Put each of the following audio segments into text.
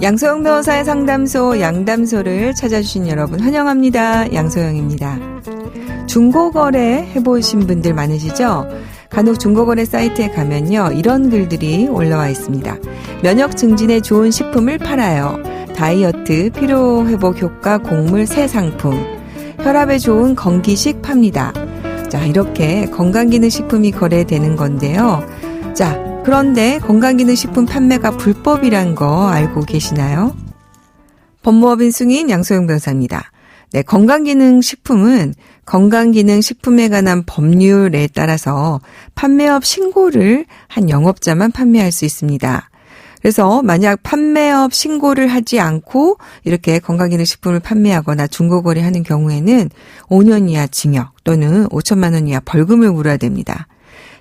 양소영 변호사의 상담소 양담소를 찾아주신 여러분 환영합니다. 양소영입니다. 중고거래 해보신 분들 많으시죠? 간혹 중고거래 사이트에 가면요, 이런 글들이 올라와 있습니다. 면역 증진에 좋은 식품을 팔아요. 다이어트, 피로회복 효과 곡물 새 상품, 혈압에 좋은 건기식 팝니다. 자, 이렇게 건강기능식품이 거래되는 건데요. 자, 그런데 건강기능식품 판매가 불법이란 거 알고 계시나요? 법무법인 승인 양소영 변호사입니다. 네, 건강기능식품은 건강기능식품에 관한 법률에 따라서 판매업 신고를 한 영업자만 판매할 수 있습니다. 그래서 만약 판매업 신고를 하지 않고 이렇게 건강기능식품을 판매하거나 중고거래하는 경우에는 5년 이하 징역 또는 5천만 원 이하 벌금을 물어야 됩니다.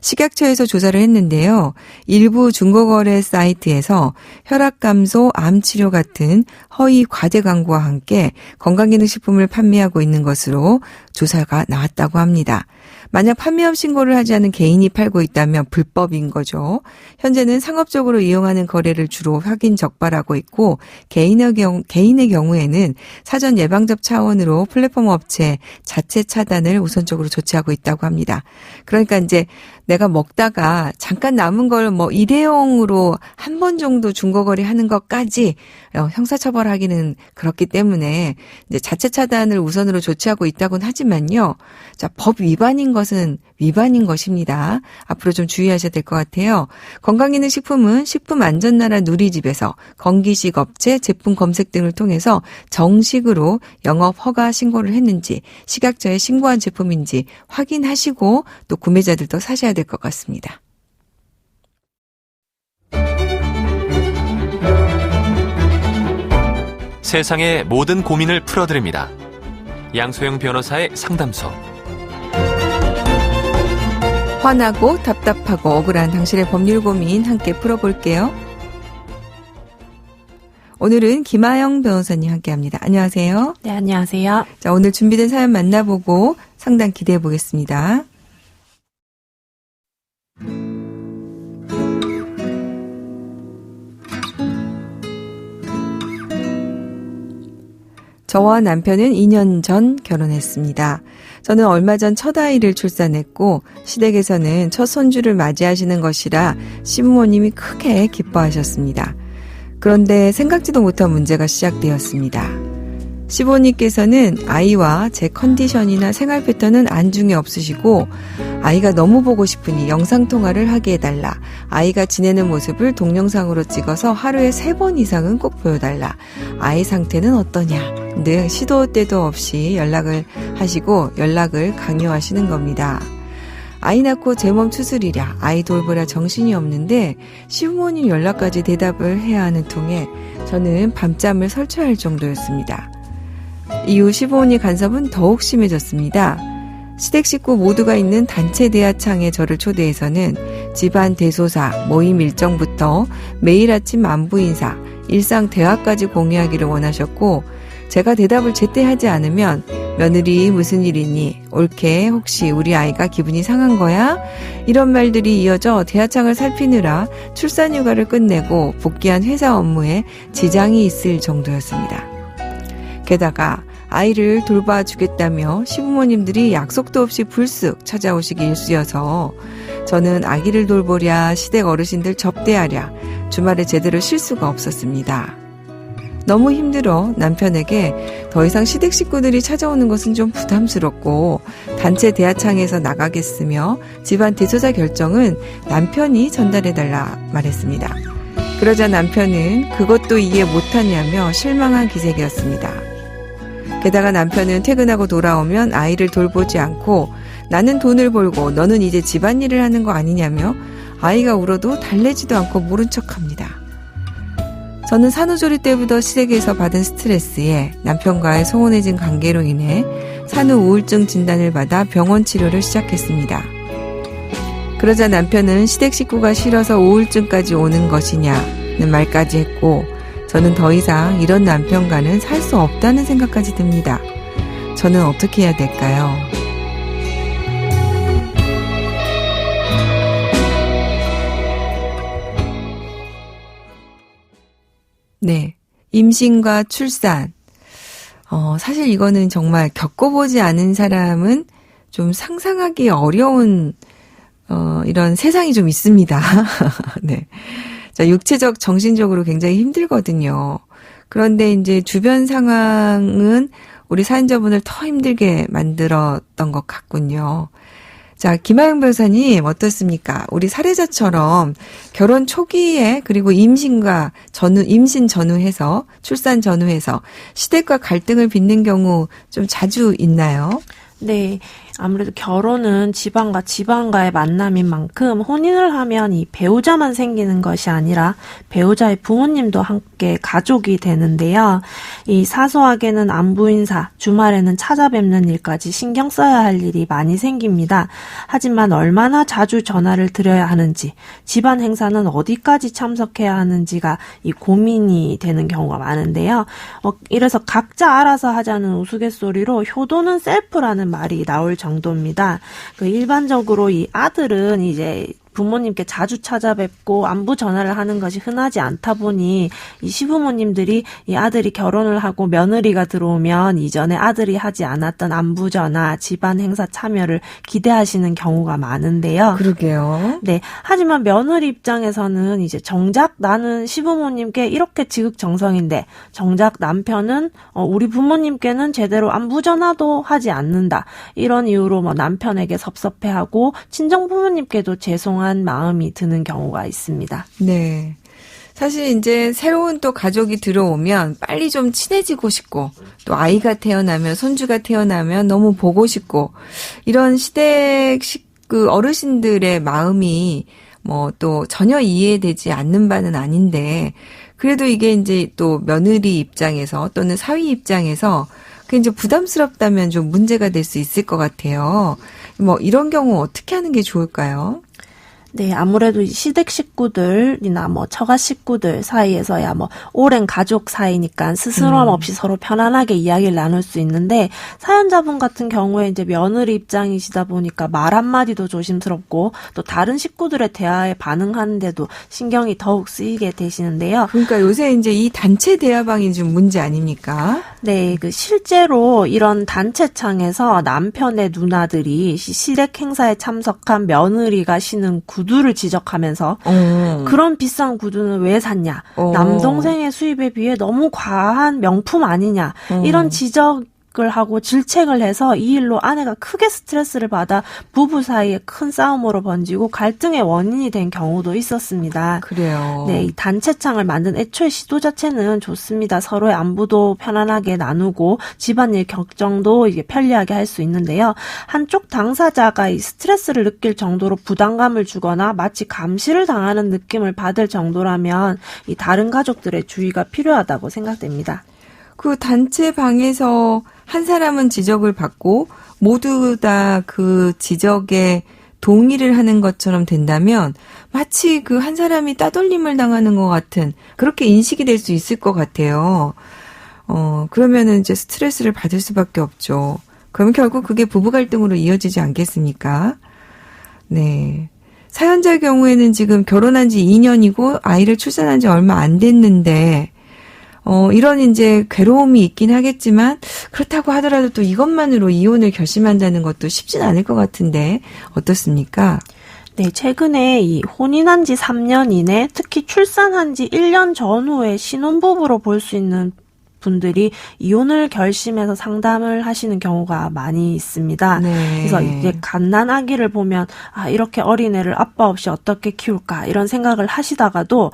식약처에서 조사를 했는데요. 일부 중고거래 사이트에서 혈압감소, 암치료 같은 허위 과대 광고와 함께 건강기능식품을 판매하고 있는 것으로 조사가 나왔다고 합니다. 만약 판매업 신고를 하지 않은 개인이 팔고 있다면 불법인 거죠. 현재는 상업적으로 이용하는 거래를 주로 확인 적발하고 있고 개인의 경우에는 사전 예방접 차원으로 플랫폼 업체 자체 차단을 우선적으로 조치하고 있다고 합니다. 그러니까 이제 내가 먹다가 잠깐 남은 걸 뭐 일회용으로 한 번 정도 중고거래 하는 것까지 형사처벌하기는 그렇기 때문에 이제 자체 차단을 우선으로 조치하고 있다고는 하지만요. 자, 법 위반인 것은 위반인 것입니다. 앞으로 좀 주의하셔야 될 것 같아요. 건강기능식품은 식품안전나라 누리집에서 건기식 업체 제품 검색 등을 통해서 정식으로 영업 허가 신고를 했는지 식약처에 신고한 제품인지 확인하시고 또 구매자들도 사셔야 될 것 같습니다. 세상의 모든 고민을 풀어드립니다. 양소영 변호사의 상담소. 화나고 답답하고 억울한 당신의 법률 고민 함께 풀어볼게요. 오늘은 김하영 변호사님 함께합니다. 안녕하세요. 네, 안녕하세요. 자, 오늘 준비된 사연 만나보고 상담 기대해 보겠습니다. 저와 남편은 2년 전 결혼했습니다. 저는 얼마 전 첫 아이를 출산했고 시댁에서는 첫 손주를 맞이하시는 것이라 시부모님이 크게 기뻐하셨습니다. 그런데 생각지도 못한 문제가 시작되었습니다. 시부모님께서는 아이와 제 컨디션이나 생활 패턴은 안중에 없으시고 아이가 너무 보고 싶으니 영상통화를 하게 해달라. 아이가 지내는 모습을 동영상으로 찍어서 하루에 3번 이상은 꼭 보여달라. 아이 상태는 어떠냐 등 시도 때도 없이 연락을 하시고 연락을 강요하시는 겁니다. 아이 낳고 제 몸 추스리랴 아이 돌보랴 정신이 없는데 시부모님 연락까지 대답을 해야 하는 통에 저는 밤잠을 설쳐야 할 정도였습니다. 이후 시부모님 간섭은 더욱 심해졌습니다. 시댁 식구 모두가 있는 단체 대화창에 저를 초대해서는 집안 대소사, 모임 일정부터 매일 아침 안부 인사, 일상 대화까지 공유하기를 원하셨고 제가 대답을 제때 하지 않으면 며느리 무슨 일이니? 올케 혹시 우리 아이가 기분이 상한 거야? 이런 말들이 이어져 대화창을 살피느라 출산휴가를 끝내고 복귀한 회사 업무에 지장이 있을 정도였습니다. 게다가 아이를 돌봐주겠다며 시부모님들이 약속도 없이 불쑥 찾아오시기 일쑤여서 저는 아기를 돌보랴 시댁 어르신들 접대하랴 주말에 제대로 쉴 수가 없었습니다. 너무 힘들어 남편에게 더 이상 시댁 식구들이 찾아오는 것은 좀 부담스럽고 단체 대화창에서 나가겠으며 집안 대소사 결정은 남편이 전달해달라 말했습니다. 그러자 남편은 그것도 이해 못하냐며 실망한 기색이었습니다. 게다가 남편은 퇴근하고 돌아오면 아이를 돌보지 않고 나는 돈을 벌고 너는 이제 집안일을 하는 거 아니냐며 아이가 울어도 달래지도 않고 모른 척합니다. 저는 산후조리 때부터 시댁에서 받은 스트레스에 남편과의 소원해진 관계로 인해 산후 우울증 진단을 받아 병원 치료를 시작했습니다. 그러자 남편은 시댁 식구가 싫어서 우울증까지 오는 것이냐는 말까지 했고 저는 더 이상 이런 남편과는 살 수 없다는 생각까지 듭니다. 저는 어떻게 해야 될까요? 네, 임신과 출산. 사실 이거는 정말 겪어보지 않은 사람은 좀 상상하기 어려운, 이런 세상이 좀 있습니다. 네. 자, 육체적, 정신적으로 굉장히 힘들거든요. 그런데 이제 주변 상황은 우리 사연자분을 더 힘들게 만들었던 것 같군요. 자, 김하영 변호사님 어떻습니까? 우리 사례자처럼 결혼 초기에 그리고 임신 전후해서 출산 전후해서 시댁과 갈등을 빚는 경우 좀 자주 있나요? 네. 아무래도 결혼은 집안과 집안과의 만남인 만큼 혼인을 하면 이 배우자만 생기는 것이 아니라 배우자의 부모님도 함께 가족이 되는데요. 이 사소하게는 안부 인사, 주말에는 찾아뵙는 일까지 신경 써야 할 일이 많이 생깁니다. 하지만 얼마나 자주 전화를 드려야 하는지, 집안 행사는 어디까지 참석해야 하는지가 이 고민이 되는 경우가 많은데요. 이래서 각자 알아서 하자는 우스갯소리로 효도는 셀프라는 말이 나올 정도입니다. 일반적으로 이 아들은 이제 부모님께 자주 찾아뵙고 안부 전화를 하는 것이 흔하지 않다 보니 이 시부모님들이 이 아들이 결혼을 하고 며느리가 들어오면 이전에 아들이 하지 않았던 안부 전화, 집안 행사 참여를 기대하시는 경우가 많은데요. 그러게요. 네. 하지만 며느리 입장에서는 이제 정작 나는 시부모님께 이렇게 지극정성인데 정작 남편은 우리 부모님께는 제대로 안부 전화도 하지 않는다. 이런 이유로 남편에게 섭섭해하고 친정 부모님께도 죄송한 마음이 드는 경우가 있습니다. 네. 사실 이제 새로운 또 가족이 들어오면 빨리 좀 친해지고 싶고 또 아이가 태어나면 손주가 태어나면 너무 보고 싶고 이런 시댁 어르신들의 마음이 또 전혀 이해되지 않는 바는 아닌데 그래도 이게 이제 또 며느리 입장에서 또는 사위 입장에서 그게 이제 부담스럽다면 좀 문제가 될 수 있을 것 같아요. 이런 경우 어떻게 하는 게 좋을까요? 네, 아무래도 시댁 식구들이나 처가 식구들 사이에서야 오랜 가족 사이니까 스스럼 없이 서로 편안하게 이야기를 나눌 수 있는데 사연자분 같은 경우에 이제 며느리 입장이시다 보니까 말 한마디도 조심스럽고 또 다른 식구들의 대화에 반응하는데도 신경이 더욱 쓰이게 되시는데요. 그러니까 요새 이제 이 단체 대화방이 좀 문제 아닙니까? 네, 실제로 이런 단체창에서 남편의 누나들이 시댁 행사에 참석한 며느리가 신은 구두를 지적하면서 그런 비싼 구두는 왜 샀냐? 남동생의 수입에 비해 너무 과한 명품 아니냐? 이런 지적을 하고 질책을 해서 이 일로 아내가 크게 스트레스를 받아 부부 사이에 큰 싸움으로 번지고 갈등의 원인이 된 경우도 있었습니다. 그래요. 네, 이 단체창을 만든 애초의 시도 자체는 좋습니다. 서로의 안부도 편안하게 나누고 집안일 결정도 이게 편리하게 할 수 있는데요. 한쪽 당사자가 이 스트레스를 느낄 정도로 부담감을 주거나 마치 감시를 당하는 느낌을 받을 정도라면 이 다른 가족들의 주의가 필요하다고 생각됩니다. 그 단체 방에서 한 사람은 지적을 받고 모두 다 그 지적에 동의를 하는 것처럼 된다면 마치 그 한 사람이 따돌림을 당하는 것 같은 그렇게 인식이 될 수 있을 것 같아요. 그러면은 이제 스트레스를 받을 수밖에 없죠. 그럼 결국 그게 부부 갈등으로 이어지지 않겠습니까? 네. 사연자의 경우에는 지금 결혼한 지 2년이고 아이를 출산한 지 얼마 안 됐는데 이런 이제 괴로움이 있긴 하겠지만 그렇다고 하더라도 또 이것만으로 이혼을 결심한다는 것도 쉽진 않을 것 같은데 어떻습니까? 네, 최근에 이 혼인한 지 3년 이내 특히 출산한 지 1년 전후에 신혼부부로 볼 수 있는 분들이 이혼을 결심해서 상담을 하시는 경우가 많이 있습니다. 네. 그래서 이제 갓난 아기를 보면 이렇게 어린애를 아빠 없이 어떻게 키울까 이런 생각을 하시다가도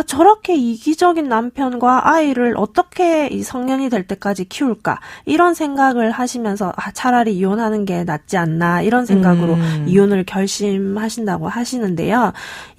저렇게 이기적인 남편과 아이를 어떻게 이 성년이 될 때까지 키울까 이런 생각을 하시면서 차라리 이혼하는 게 낫지 않나 이런 생각으로 이혼을 결심하신다고 하시는데요.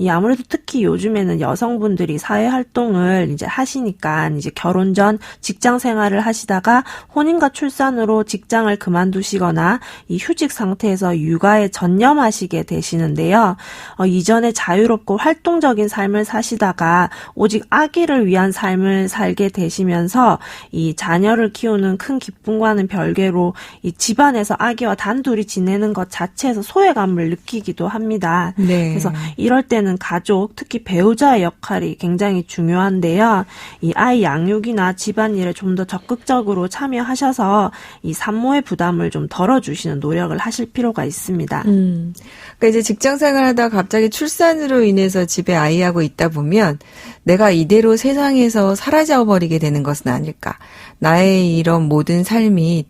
아무래도 특히 요즘에는 여성분들이 사회 활동을 이제 하시니까 이제 결혼 전 직장 생활을 하시다가 혼인과 출산으로 직장을 그만두시거나 이 휴직 상태에서 육아에 전념하시게 되시는데요. 이전에 자유롭고 활동적인 삶을 사시다가 오직 아기를 위한 삶을 살게 되시면서 이 자녀를 키우는 큰 기쁨과는 별개로 이 집안에서 아기와 단둘이 지내는 것 자체에서 소외감을 느끼기도 합니다. 네. 그래서 이럴 때는 가족, 특히 배우자의 역할이 굉장히 중요한데요. 이 아이 양육이나 집안일에 좀 더 적극적으로 참여하셔서 이 산모의 부담을 좀 덜어주시는 노력을 하실 필요가 있습니다. 그러니까 이제 직장 생활하다 갑자기 출산으로 인해서 집에 아이하고 있다 보면 내가 이대로 세상에서 사라져버리게 되는 것은 아닐까. 나의 이런 모든 삶이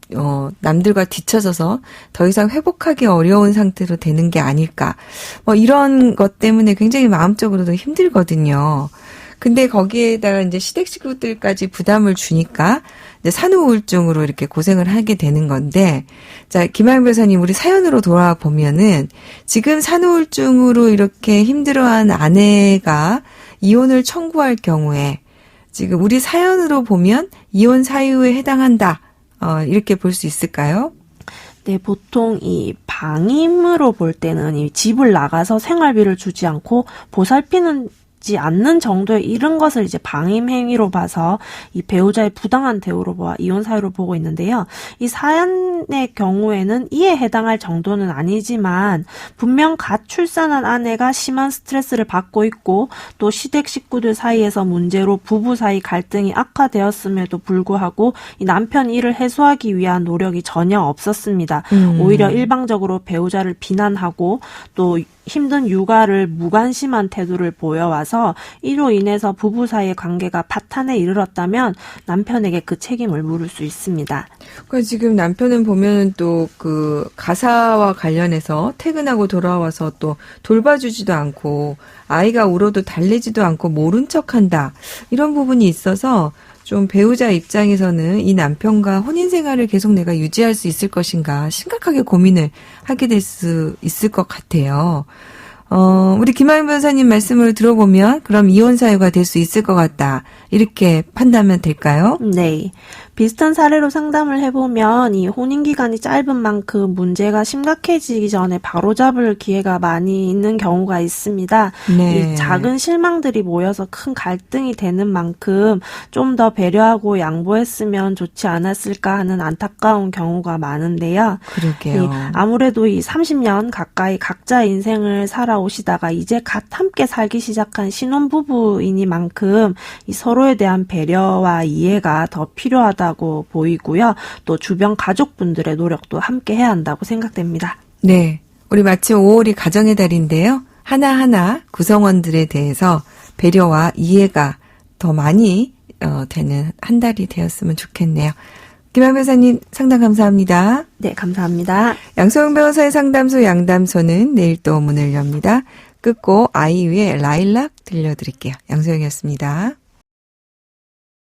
남들과 뒤처져서 더 이상 회복하기 어려운 상태로 되는 게 아닐까. 이런 것 때문에 굉장히 마음적으로도 힘들거든요. 근데 거기에다가 이제 시댁 식구들까지 부담을 주니까 이제 산후우울증으로 이렇게 고생을 하게 되는 건데, 자, 김하영 변호사님, 우리 사연으로 돌아와 보면은 지금 산후우울증으로 이렇게 힘들어한 아내가 이혼을 청구할 경우에 지금 우리 사연으로 보면 이혼 사유에 해당한다. 이렇게 볼 수 있을까요? 네, 보통 이 방임으로 볼 때는 이 집을 나가서 생활비를 주지 않고 보살피는 않는 정도에 이른 것을 이제 방임 행위로 봐서 이 배우자의 부당한 대우로 보아 이혼 사유로 보고 있는데요. 이 사연의 경우에는 이에 해당할 정도는 아니지만 분명 갓 출산한 아내가 심한 스트레스를 받고 있고 또 시댁 식구들 사이에서 문제로 부부 사이 갈등이 악화되었음에도 불구하고 이 남편 이를 해소하기 위한 노력이 전혀 없었습니다. 오히려 일방적으로 배우자를 비난하고 또 힘든 육아를 무관심한 태도를 보여와서 이로 인해서 부부 사이의 관계가 파탄에 이르렀다면 남편에게 그 책임을 물을 수 있습니다. 그러니까 지금 남편은 보면은 또 그 가사와 관련해서 퇴근하고 돌아와서 또 돌봐주지도 않고 아이가 울어도 달래지도 않고 모른 척한다. 이런 부분이 있어서 좀 배우자 입장에서는 이 남편과 혼인 생활을 계속 내가 유지할 수 있을 것인가 심각하게 고민을 하게 될 수 있을 것 같아요. 우리 김하영 변호사님 말씀을 들어보면 그럼 이혼 사유가 될 수 있을 것 같다. 이렇게 판단하면 될까요? 네. 비슷한 사례로 상담을 해보면 이 혼인기간이 짧은 만큼 문제가 심각해지기 전에 바로잡을 기회가 많이 있는 경우가 있습니다. 네. 이 작은 실망들이 모여서 큰 갈등이 되는 만큼 좀 더 배려하고 양보했으면 좋지 않았을까 하는 안타까운 경우가 많은데요. 그러게요. 아무래도 이 30년 가까이 각자 인생을 살아오시다가 이제 갓 함께 살기 시작한 신혼부부이니만큼 이 서로에 대한 배려와 이해가 더 필요하다고 보이고요. 또 주변 가족분들의 노력도 함께 해야 한다고 생각됩니다. 네. 우리 마침 5월이 가정의 달인데요. 하나하나 구성원들에 대해서 배려와 이해가 더 많이 되는 한 달이 되었으면 좋겠네요. 김하영 변호사님 상담 감사합니다. 네, 감사합니다. 양소영 변호사의 상담소 양담소는 내일 또 문을 엽니다. 끝곡 아이유의 라일락 들려드릴게요. 양소영이었습니다.